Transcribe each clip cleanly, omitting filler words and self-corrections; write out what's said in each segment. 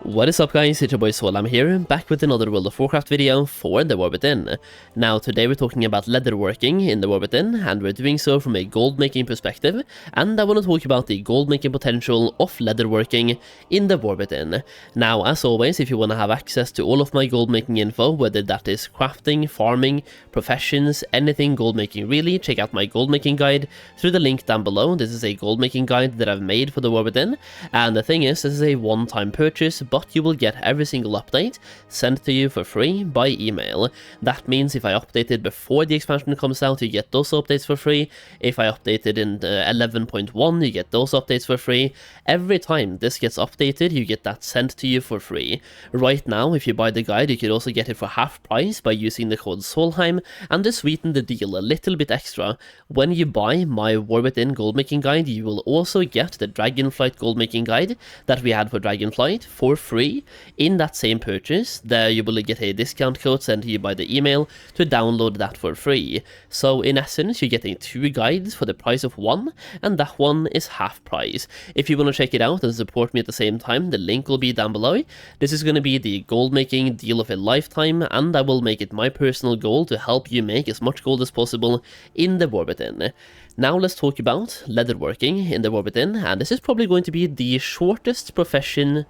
What is up guys, it's your boy Solheim here, back with another World of Warcraft video for the War Within. Now today we're talking about leatherworking in the War Within, and we're doing so from a gold making perspective, and I want to talk about the gold making potential of leatherworking in the War Within. Now as always, if you want to have access to all of my gold making info, whether that is crafting, farming, professions, anything gold making really, check out my gold making guide through the link down below. This is a gold making guide that I've made for the War Within, and the thing is, this is a one-time purchase, but you will get every single update sent to you for free by email. That means if I update it before the expansion comes out, you get those updates for free. If I update it in 11.1, you get those updates for free. Every time this gets updated, you get that sent to you for free. Right now, if you buy the guide, you can also get it for half price by using the code Solheim, and to sweeten the deal a little bit extra, when you buy my War Within Goldmaking Guide, you will also get the Dragonflight Goldmaking Guide that we had for Dragonflight for free in that same purchase. There you will get a discount code sent to you by the email to download that for free. So in essence, you're getting two guides for the price of one, and that one is half price. If you want to check it out and support me at the same time, the link will be down below. This is going to be the gold making deal of a lifetime, and I will make it my personal goal to help you make as much gold as possible in the War Within. Now let's talk about leatherworking in the War Within, and this is probably going to be the shortest profession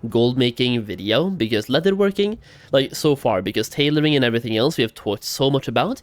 gold making video, because leatherworking, like so far, because tailoring and everything else we have talked so much about,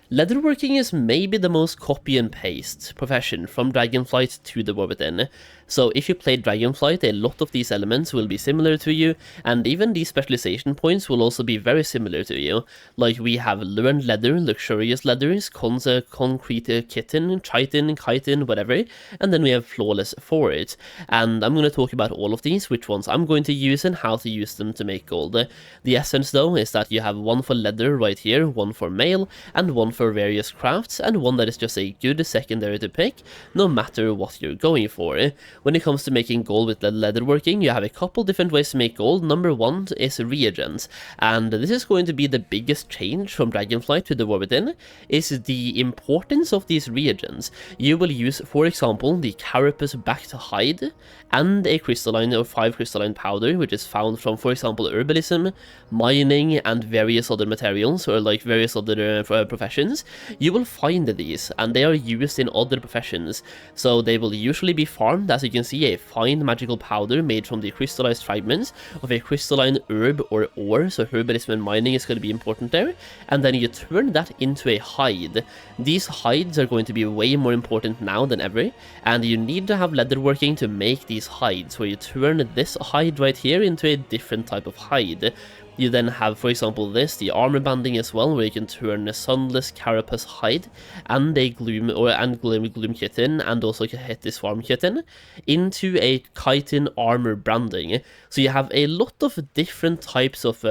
leatherworking is maybe the most copy and paste profession from Dragonflight to the War Within. So if you played Dragonflight, a lot of these elements will be similar to you, and even these specialization points will also be very similar to you. Like we have learned leather, luxurious leathers, concrete kitten, chitin, whatever, and then we have flawless for it. And I'm going to talk about all of these, which ones I'm going to use and how to use them to make gold. The essence though is that you have one for leather right here, one for mail, and one for various crafts, and one that is just a good secondary to pick, no matter what you're going for. When it comes to making gold with leatherworking, you have a couple different ways to make gold. Number one is reagents, and this is going to be the biggest change from Dragonflight to the War Within, is the importance of these reagents. You will use, for example, the carapace backed hide, and a crystalline or 5 crystalline powder, which is found from, for example, herbalism, mining, and various other materials, or like various other professions. You will find these, and they are used in other professions, so they will usually be farmed. As you can see, a fine magical powder made from the crystallized fragments of a crystalline herb or ore, so herbalism and mining is going to be important there, and then you turn that into a hide. These hides are going to be way more important now than ever, and you need to have leatherworking to make these hides, where you turn this hide right here into a different type of hide. You then have, for example, the armor banding as well, where you can turn a sunless carapace hide and a gloom kitten, and also hit this swarm kitten, into a chitin armor branding. So you have a lot of different types of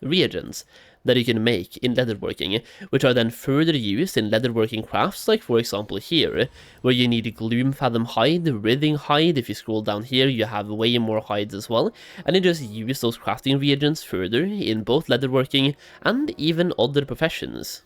reagents that you can make in leatherworking, which are then further used in leatherworking crafts, like for example here, where you need gloom fathom hide, writhing hide. If you scroll down here, you have way more hides as well, and you just use those crafting reagents further in both leatherworking and even other professions.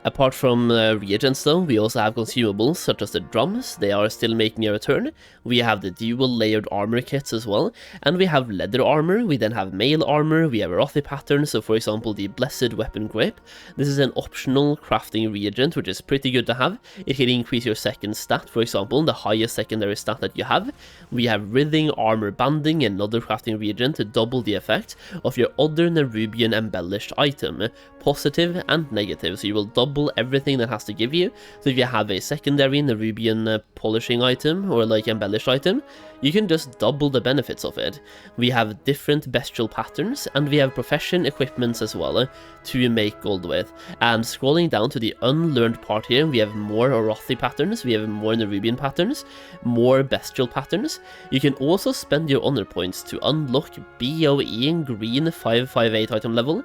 Apart from reagents though, we also have consumables such as the drums. They are still making a return. We have the dual layered armor kits as well, and we have leather armor. We then have mail armor, we have a Rothy pattern, so for example the blessed weapon grip. This is an optional crafting reagent, which is pretty good to have. It can increase your second stat, for example, the highest secondary stat that you have. We have writhing armor banding, another crafting reagent to double the effect of your other Nerubian embellished item, positive and negative, so you will double everything that has to give you. So if you have a secondary Nerubian polishing item or like embellished item, you can just double the benefits of it. We have different bestial patterns, and we have profession equipments as well to make gold with. And scrolling down to the unlearned part here, we have more Rothy patterns, we have more Nerubian patterns, more bestial patterns. You can also spend your honor points to unlock BOE green 558 item level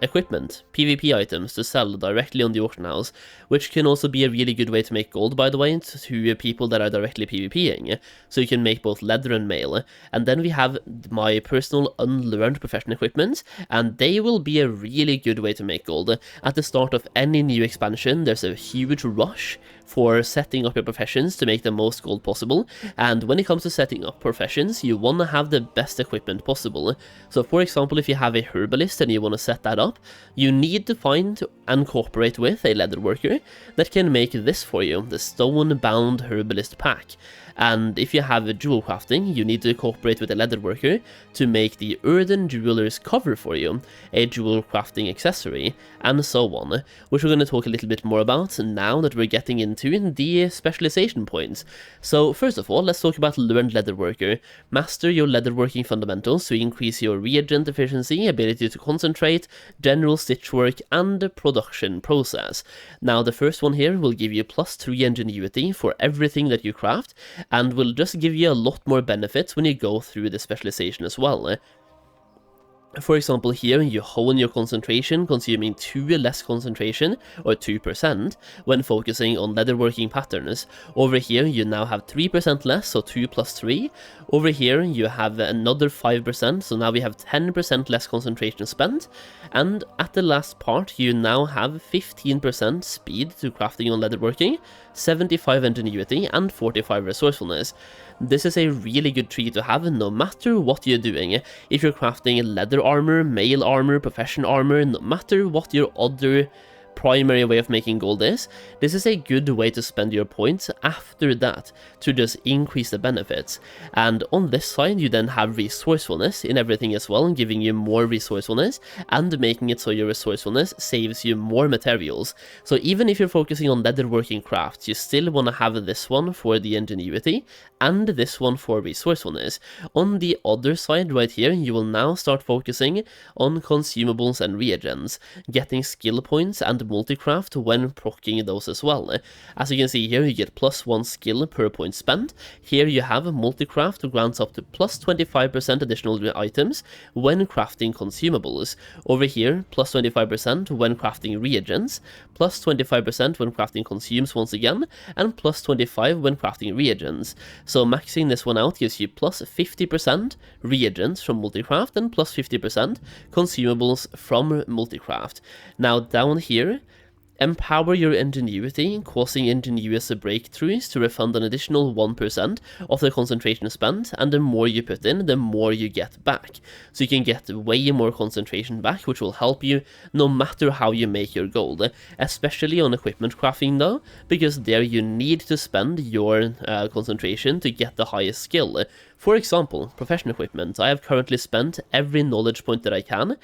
equipment, PvP items to sell directly on the auction house, which can also be a really good way to make gold, by the way, to people that are directly PvPing. So you can make both leather and mail. And then we have my personal unlearned profession equipment, and they will be a really good way to make gold. At the start of any new expansion, there's a huge rush for setting up your professions to make the most gold possible. And when it comes to setting up professions, you want to have the best equipment possible. So for example, if you have a herbalist and you want to set that up, you need to find and cooperate with a leatherworker that can make this for you, the stone-bound herbalist pack. And if you have a jewel crafting, you need to cooperate with a leatherworker to make the earthen jeweler's cover for you, a jewel crafting accessory, and so on, which we're going to talk a little bit more about now that we're getting into the specialization points. So first of all, let's talk about learned leatherworker. Master your leatherworking fundamentals to increase your reagent efficiency, ability to concentrate, general stitch work, and production process. Now the first one here will give you +3 ingenuity for everything that you craft, and will just give you a lot more benefits when you go through the specialization as well. For example, here you hone your concentration, consuming 2 less concentration, or 2%, when focusing on leatherworking patterns. Over here you now have 3% less, so 2 plus 3. Over here you have another 5%, so now we have 10% less concentration spent. And at the last part you now have 15% speed to crafting on leatherworking, 75 ingenuity, and 45 resourcefulness. This is a really good tree to have no matter what you're doing. If you're crafting leather armor, mail armor, profession armor, no matter what your other primary way of making gold is, this is a good way to spend your points after that to just increase the benefits. And on this side you then have resourcefulness in everything as well, giving you more resourcefulness and making it so your resourcefulness saves you more materials. So even if you're focusing on leatherworking crafts, you still want to have this one for the ingenuity and this one for resourcefulness. On the other side right here, you will now start focusing on consumables and reagents, getting skill points and multicraft when proccing those as well. As you can see here, you get +1 skill per point spent. Here you have multicraft grants up to +25% additional items when crafting consumables. Over here, +25% when crafting reagents, +25% when crafting consumes once again, and +25 when crafting reagents. So maxing this one out gives you +50% reagents from multicraft and +50% consumables from multicraft. Now down here, empower your ingenuity, causing ingenious breakthroughs to refund an additional 1% of the concentration spent, and the more you put in, the more you get back. So you can get way more concentration back, which will help you no matter how you make your gold, especially on equipment crafting though, because there you need to spend your concentration to get the highest skill. For example, profession equipment, I have currently spent every knowledge point that I can,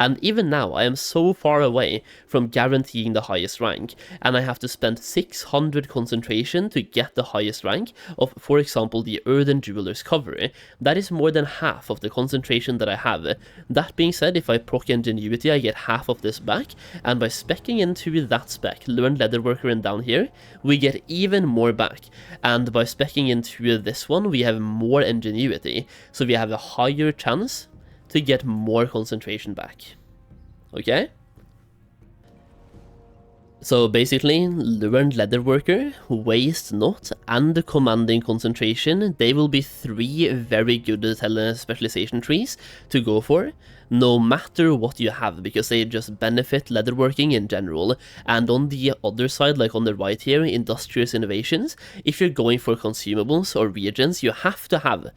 and even now I am so far away from guaranteeing the highest rank, and I have to spend 600 concentration to get the highest rank of, for example, the earthen jeweler's cover. That is more than half of the concentration that I have. That being said, if I proc ingenuity, I get half of this back, and by speccing into that spec, learned leatherworker and down here, we get even more back, and by speccing into this one, we have more ingenuity, so we have a higher chance to get more concentration back. Okay? So basically, learned leatherworker, waste not, and commanding concentration, they will be 3 very good specialization trees to go for, no matter what you have, because they just benefit leatherworking in general. And on the other side, like on the right here, industrious innovations, if you're going for consumables or reagents, you have to have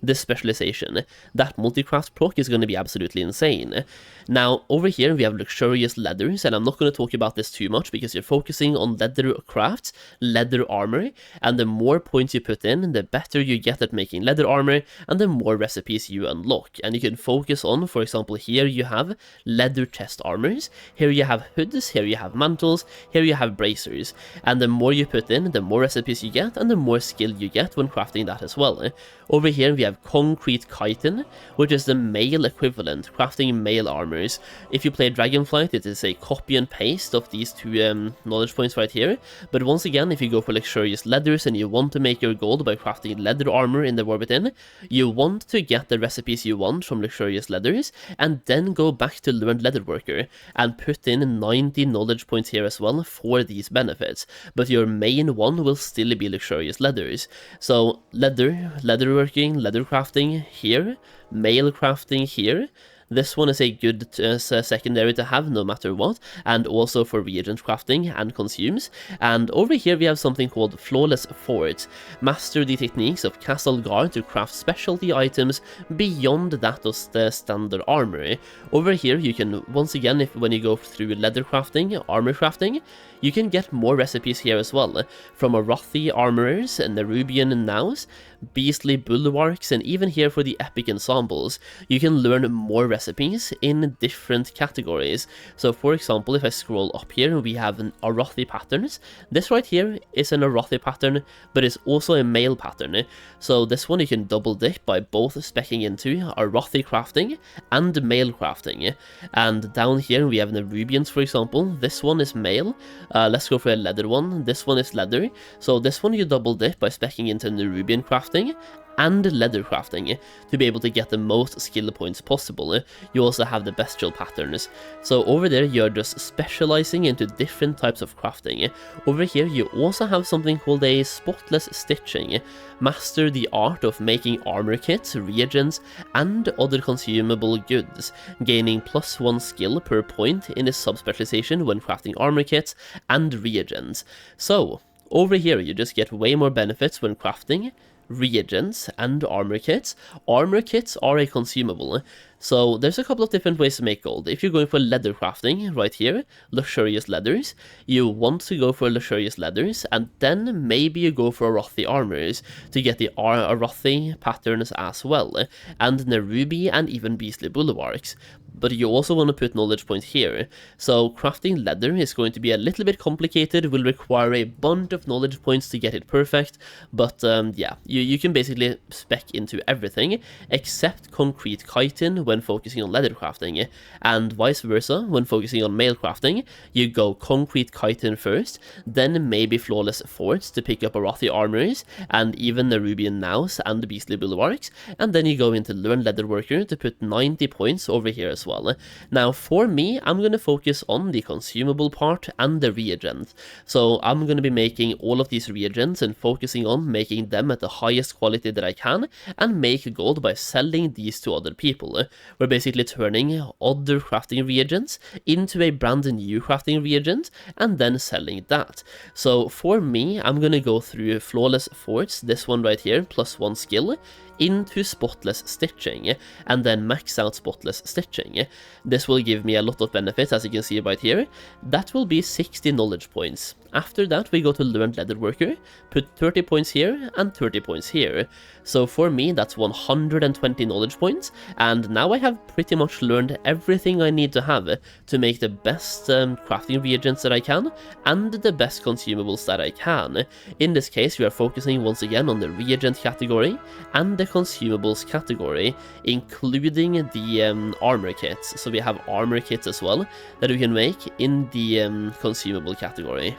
this specialization. That multicraft proc is going to be absolutely insane. Now, over here we have luxurious leathers, and I'm not going to talk about this too much because you're focusing on leather crafts, leather armor, and the more points you put in, the better you get at making leather armor, and the more recipes you unlock. And you can focus on, for example, here you have leather chest armors, here you have hoods, here you have mantles, here you have bracers, and the more you put in, the more recipes you get, and the more skill you get when crafting that as well. Over here we have concrete chitin, which is the mail equivalent, crafting mail armors. If you play Dragonflight, it is a copy and paste of these 2 knowledge points right here, but once again, if you go for luxurious leathers and you want to make your gold by crafting leather armor in the War Within, you want to get the recipes you want from luxurious leathers, and then go back to learned leatherworker, and put in 90 knowledge points here as well for these benefits, but your main one will still be luxurious leathers. So leatherworking, leather crafting here, mail crafting here, This one is a good secondary to have no matter what, and also for reagent crafting and consumes. And over here we have something called Flawless Fort. Master the techniques of Castle Guard to craft specialty items beyond that of the standard armor. Over here you can, once again, when you go through leather crafting, armor crafting, you can get more recipes here as well, from Arathi armorers, Nerubian nows, beastly bulwarks, and even here for the epic ensembles, you can learn more recipes in different categories. So for example, if I scroll up here, we have an Arathi patterns. This right here is an Arathi pattern, but it's also a male pattern. So this one you can double dip by both speccing into Arathi crafting and male crafting. And down here we have Nerubians, for example. This one is male. Let's go for a leather one. This one is leather. So this one you double dip by speccing into Nerubian crafting and leather crafting to be able to get the most skill points possible. You also have the bestial patterns. So over there you're just specializing into different types of crafting. Over here you also have something called a spotless stitching. Master the art of making armor kits, reagents, and other consumable goods, gaining +1 skill per point in a subspecialization when crafting armor kits and reagents. So over here you just get way more benefits when crafting reagents and armor kits. Armor kits are a consumable, so there's a couple of different ways to make gold. If you're going for leather crafting, right here, luxurious leathers, you want to go for luxurious leathers, and then maybe you go for Arathi armors to get the Arathi patterns as well, and Nerubi and even beastly bulwarks. But you also want to put knowledge points here. So crafting leather is going to be a little bit complicated, will require a bunch of knowledge points to get it perfect, but yeah, you can basically spec into everything except concrete chitin when focusing on leather crafting, and vice versa. When focusing on mail crafting, you go concrete chitin first, then maybe flawless forts to pick up Arathi armors and even Nerubian nows and beastly bulwarks, and then you go into learn leatherworker to put 90 points over here as well. Now for me, I'm going to focus on the consumable part and the reagent. So I'm going to be making all of these reagents and focusing on making them at the highest quality that I can, and make gold by selling these to other people. We're basically turning other crafting reagents into a brand new crafting reagent and then selling that. So for me, I'm going to go through flawless forts, this one right here, +1 skill, into spotless stitching, and then max out spotless stitching. This will give me a lot of benefits, as you can see right here. That will be 60 knowledge points. After that we go to learn leatherworker, put 30 points here and 30 points here. So for me that's 120 knowledge points, and now I have pretty much learned everything I need to have to make the best crafting reagents that I can and the best consumables that I can. In this case we are focusing once again on the reagent category and the consumables category, including the armor kits. So we have armor kits as well that we can make in the consumable category.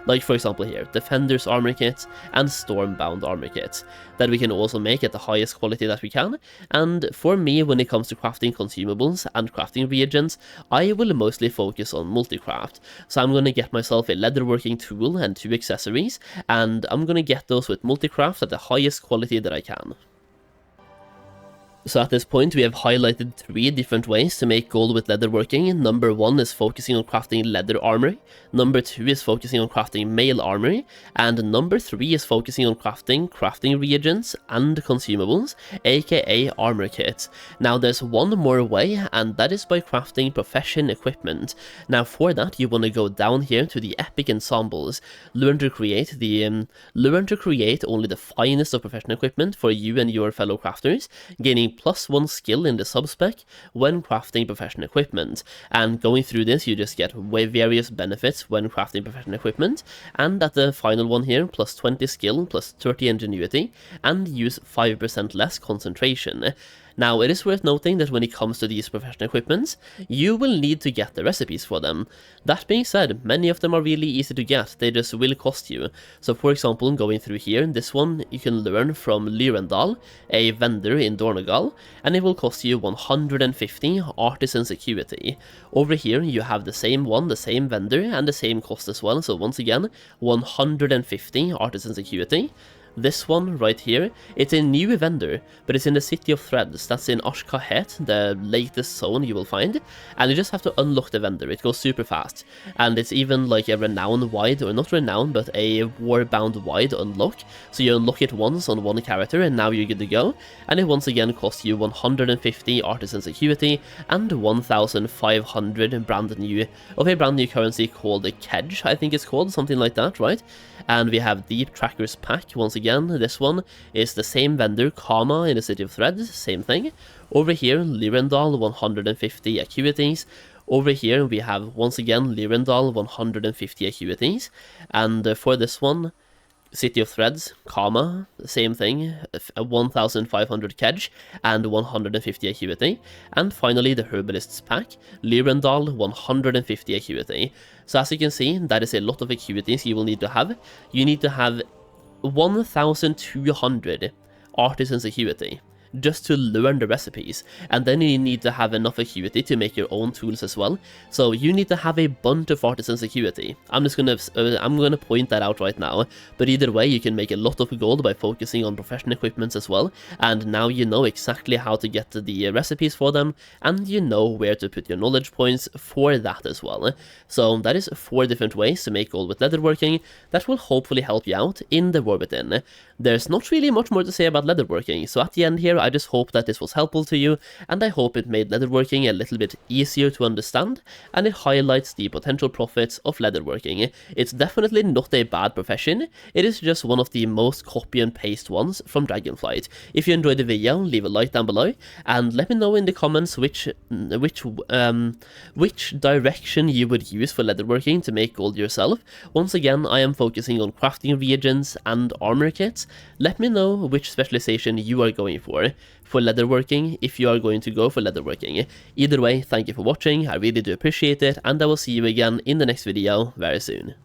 Like for example here, Defender's armor kits and Stormbound armor kits that we can also make at the highest quality that we can. And for me, when it comes to crafting consumables and crafting reagents, I will mostly focus on multi-craft. So I'm going to get myself a leatherworking tool and 2 accessories, and I'm going to get those with multi-craft at the highest quality that I can. So at this point we have highlighted 3 different ways to make gold with leatherworking. Number 1 is focusing on crafting leather armor, number 2 is focusing on crafting mail armor, and number 3 is focusing on crafting reagents and consumables, aka armor kits. Now there's one more way, and that is by crafting profession equipment. Now for that you want to go down here to the epic ensembles, learn to create only the finest of profession equipment for you and your fellow crafters, gaining +1 skill in the subspec when crafting professional equipment. And going through this you just get various benefits when crafting professional equipment, and at the final one here, +20 skill, +30 ingenuity, and use 5% less concentration. Now, it is worth noting that when it comes to these professional equipments, you will need to get the recipes for them. That being said, many of them are really easy to get, they just will cost you. So for example, going through here, this one you can learn from Lyrendal, a vendor in Dornogal, and it will cost you 150 artisan security. Over here you have the same one, the same vendor, and the same cost as well, so once again, 150 artisan security. This one right here, it's a new vendor, but it's in the City of Threads. That's in Ashkahet, the latest zone you will find, and you just have to unlock the vendor. It goes super fast, and it's even like a renown wide, or not renown, but a warbound wide unlock. So you unlock it once on one character, and now you're good to go, and it once again costs you 150 artisan security and 1,500 brand new of a brand new currency called the Kedge, I think it's called, something like that, right? And we have Deep Trackers Pack. Once again, this one is the same vendor, Kama, in the City of Threads, same thing. Over here, Lyrendal, 150 acuities. Over here, we have, once again, Lyrendal, 150 acuities. And for this one, City of Threads, Kama, same thing, 1,500 Kedge and 150 acuity. And finally, the Herbalist's Pack, Lyrendal, 150 acuity. So as you can see, that is a lot of acuities you will need to have. You need to have 1,200 artisans acuity just to learn the recipes, and then you need to have enough acuity to make your own tools as well. So you need to have a bunch of artisans acuity. I'm gonna point that out right now, but either way you can make a lot of gold by focusing on professional equipments as well, and now you know exactly how to get the recipes for them, and you know where to put your knowledge points for that as well. So that is 4 different ways to make gold with leatherworking that will hopefully help you out in the War Within. There's not really much more to say about leatherworking, so at the end here I just hope that this was helpful to you, and I hope it made leatherworking a little bit easier to understand, and it highlights the potential profits of leatherworking. It's definitely not a bad profession, it is just one of the most copy and paste ones from Dragonflight. If you enjoyed the video, leave a like down below, and let me know in the comments which direction you would use for leatherworking to make gold yourself. Once again, I am focusing on crafting reagents and armor kits. Let me know which specialization you are going for leatherworking, if you are going to go for leatherworking. Either way, thank you for watching, I really do appreciate it, and I will see you again in the next video very soon.